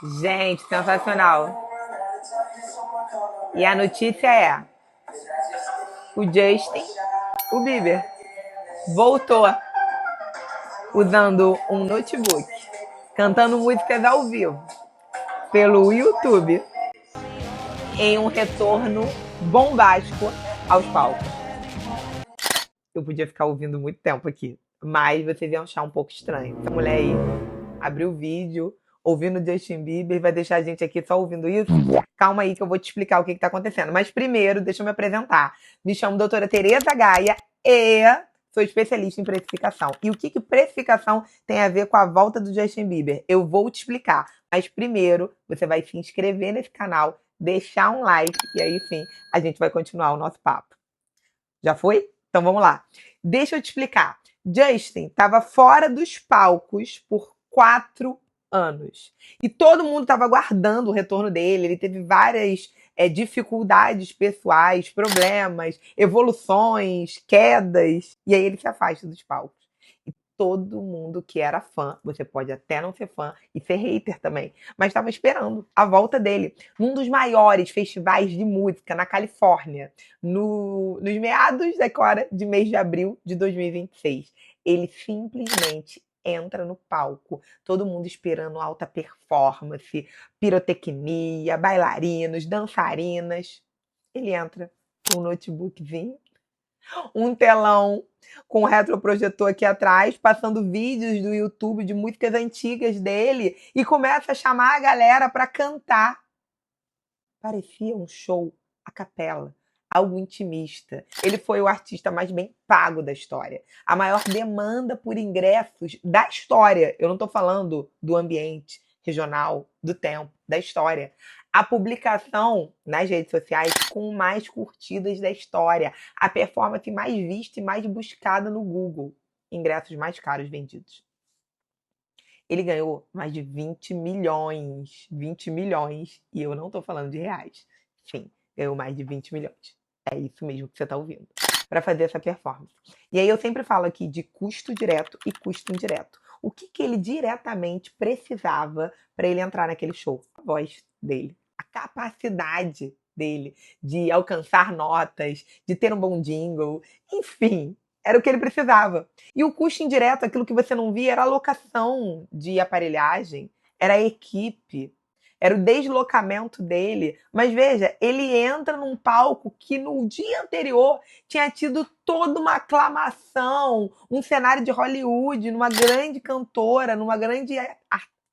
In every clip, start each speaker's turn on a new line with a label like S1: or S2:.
S1: Gente, sensacional. E a notícia é: o Justin, o Bieber, voltou usando um notebook, cantando músicas ao vivo pelo YouTube em um retorno bombástico aos palcos. Eu podia ficar ouvindo muito tempo aqui, mas vocês iam achar um pouco estranho. Essa mulher aí abriu o vídeo, ouvindo Justin Bieber, vai deixar a gente aqui só ouvindo isso? Calma aí que eu vou te explicar o que está acontecendo. Mas primeiro, deixa eu me apresentar. Me chamo doutora Tereza Gaia e sou especialista em precificação. E o que precificação tem a ver com a volta do Justin Bieber? Eu vou te explicar. Mas primeiro, você vai se inscrever nesse canal, deixar um like e aí sim a gente vai continuar o nosso papo. Já foi? Então vamos lá. Deixa eu te explicar. Justin estava fora dos palcos por 4 anos. E todo mundo estava aguardando o retorno dele. Ele teve várias dificuldades pessoais, problemas, evoluções, quedas. E aí ele se afasta dos palcos. E todo mundo que era fã, você pode até não ser fã e ser hater também, mas estava esperando a volta dele num dos maiores festivais de música na Califórnia, nos meados agora de mês de abril de 2026. Ele simplesmente entra no palco, todo mundo esperando alta performance, pirotecnia, bailarinos, dançarinas. Ele entra com um notebookzinho, um telão com um retroprojetor aqui atrás, passando vídeos do YouTube de músicas antigas dele e começa a chamar a galera para cantar. Parecia um show a capela, algo intimista. Ele foi o artista mais bem pago da história. A maior demanda por ingressos da história. Eu não estou falando do ambiente regional, do tempo, da história. A publicação nas redes sociais com mais curtidas da história. A performance mais vista e mais buscada no Google. Ingressos mais caros vendidos. Ele ganhou mais de 20 milhões. 20 milhões. E eu não estou falando de reais. Sim, ganhou mais de 20 milhões. É isso mesmo que você está ouvindo. Para fazer essa performance. E aí eu sempre falo aqui de custo direto e custo indireto. O que ele diretamente precisava para ele entrar naquele show? A voz dele. A capacidade dele de alcançar notas, de ter um bom jingle. Enfim, era o que ele precisava. E o custo indireto, aquilo que você não via, era a locação de aparelhagem, era a equipe, era o deslocamento dele. Mas veja, ele entra num palco que no dia anterior tinha tido toda uma aclamação, um cenário de Hollywood, numa grande cantora, numa grande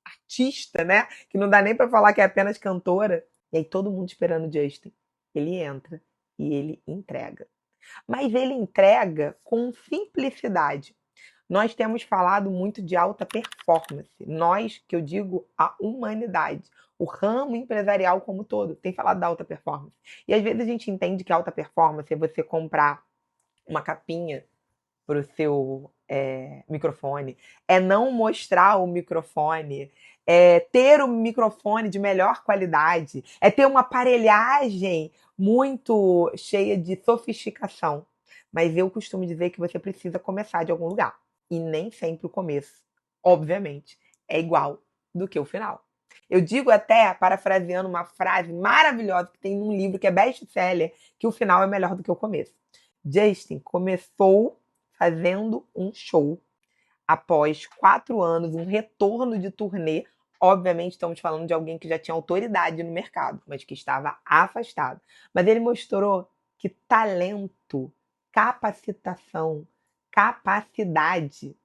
S1: artista, né? Que não dá nem para falar que é apenas cantora. E aí todo mundo esperando o Justin. Ele entra e ele entrega. Mas ele entrega com simplicidade. Nós temos falado muito de alta performance. Nós, que eu digo, a humanidade, o ramo empresarial como todo, tem falado da alta performance. E às vezes a gente entende que alta performance é você comprar uma capinha para o seu microfone, é não mostrar o microfone, é ter um microfone de melhor qualidade, é ter uma aparelhagem muito cheia de sofisticação. Mas eu costumo dizer que você precisa começar de algum lugar. E nem sempre o começo, obviamente, é igual do que o final. Eu digo até, parafraseando uma frase maravilhosa que tem num livro que é best-seller, que o final é melhor do que o começo. Justin começou fazendo um show após 4 anos, um retorno de turnê. Obviamente, estamos falando de alguém que já tinha autoridade no mercado, mas que estava afastado. Mas ele mostrou que talento, capacitação, capacidade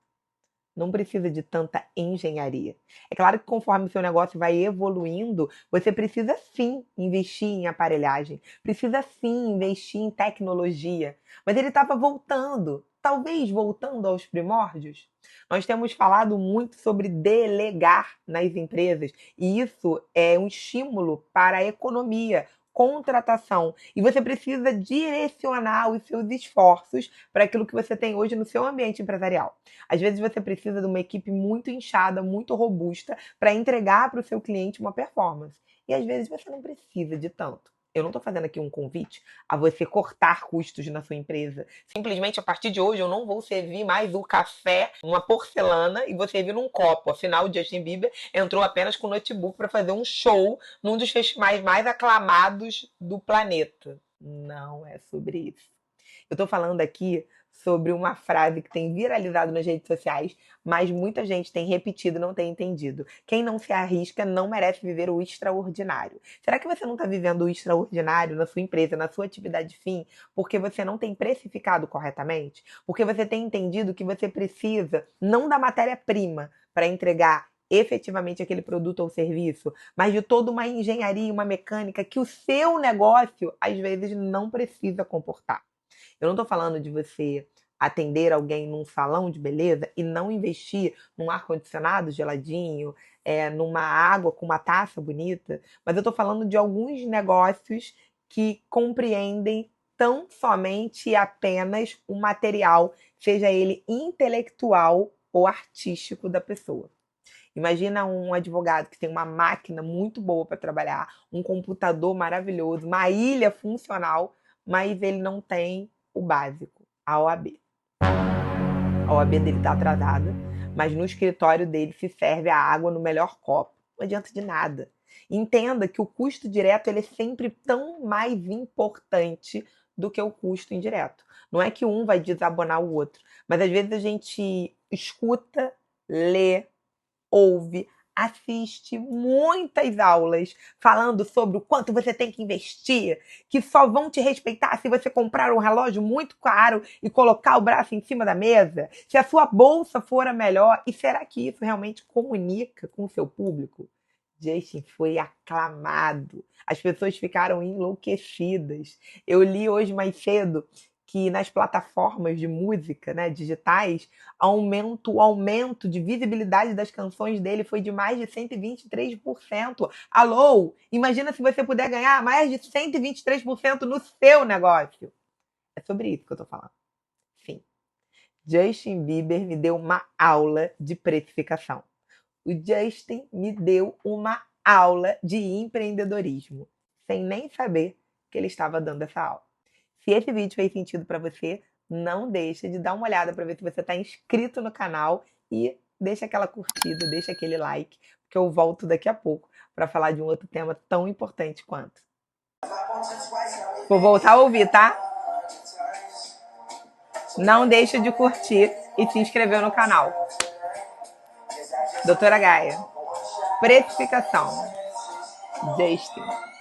S1: não precisa de tanta engenharia. É claro que conforme o seu negócio vai evoluindo, você precisa sim investir em aparelhagem, precisa sim investir em tecnologia. Mas ele estava voltando, talvez voltando aos primórdios. Nós temos falado muito sobre delegar nas empresas, e isso é um estímulo para a economia, contratação. E você precisa direcionar os seus esforços para aquilo que você tem hoje no seu ambiente empresarial. Às vezes você precisa de uma equipe muito inchada, muito robusta, para entregar para o seu cliente uma performance. E às vezes você não precisa de tanto. Eu não estou fazendo aqui um convite a você cortar custos na sua empresa. Simplesmente, a partir de hoje, eu não vou servir mais o café numa porcelana e vou servir num copo. Afinal, o Justin Bieber entrou apenas com notebook para fazer um show num dos festivais mais aclamados do planeta. Não é sobre isso. Eu estou falando aqui sobre uma frase que tem viralizado nas redes sociais, mas muita gente tem repetido e não tem entendido. Quem não se arrisca não merece viver o extraordinário. Será que você não está vivendo o extraordinário na sua empresa, na sua atividade fim, porque você não tem precificado corretamente? Porque você tem entendido que você precisa não da matéria-prima para entregar efetivamente aquele produto ou serviço, mas de toda uma engenharia, uma mecânica que o seu negócio, às vezes, não precisa comportar. Eu não estou falando de você atender alguém num salão de beleza e não investir num ar-condicionado geladinho, numa água com uma taça bonita, mas eu estou falando de alguns negócios que compreendem tão somente e apenas o material, seja ele intelectual ou artístico da pessoa. Imagina um advogado que tem uma máquina muito boa para trabalhar, um computador maravilhoso, uma ilha funcional, mas ele não tem o básico, a OAB. A OAB dele está atrasada, mas no escritório dele se serve a água no melhor copo. Não adianta de nada. Entenda que o custo direto ele é sempre tão mais importante do que o custo indireto. Não é que um vai desabonar o outro, mas às vezes a gente escuta, lê, ouve, assiste muitas aulas falando sobre o quanto você tem que investir, que só vão te respeitar se você comprar um relógio muito caro e colocar o braço em cima da mesa, se a sua bolsa for a melhor. E será que isso realmente comunica com o seu público? Justin foi aclamado. As pessoas ficaram enlouquecidas. Eu li hoje mais cedo que nas plataformas de música, né, digitais, o aumento de visibilidade das canções dele foi de mais de 123%. Alô, imagina se você puder ganhar mais de 123% no seu negócio. É sobre isso que eu tô falando. Sim. Justin Bieber me deu uma aula de precificação. O Justin me deu uma aula de empreendedorismo, sem nem saber que ele estava dando essa aula. Se esse vídeo fez sentido para você, não deixa de dar uma olhada para ver se você está inscrito no canal e deixa aquela curtida, deixa aquele like, porque eu volto daqui a pouco para falar de um outro tema tão importante quanto. Vou voltar a ouvir, tá? Não deixa de curtir e se inscrever no canal. Doutora Gaia. Precificação. Justin.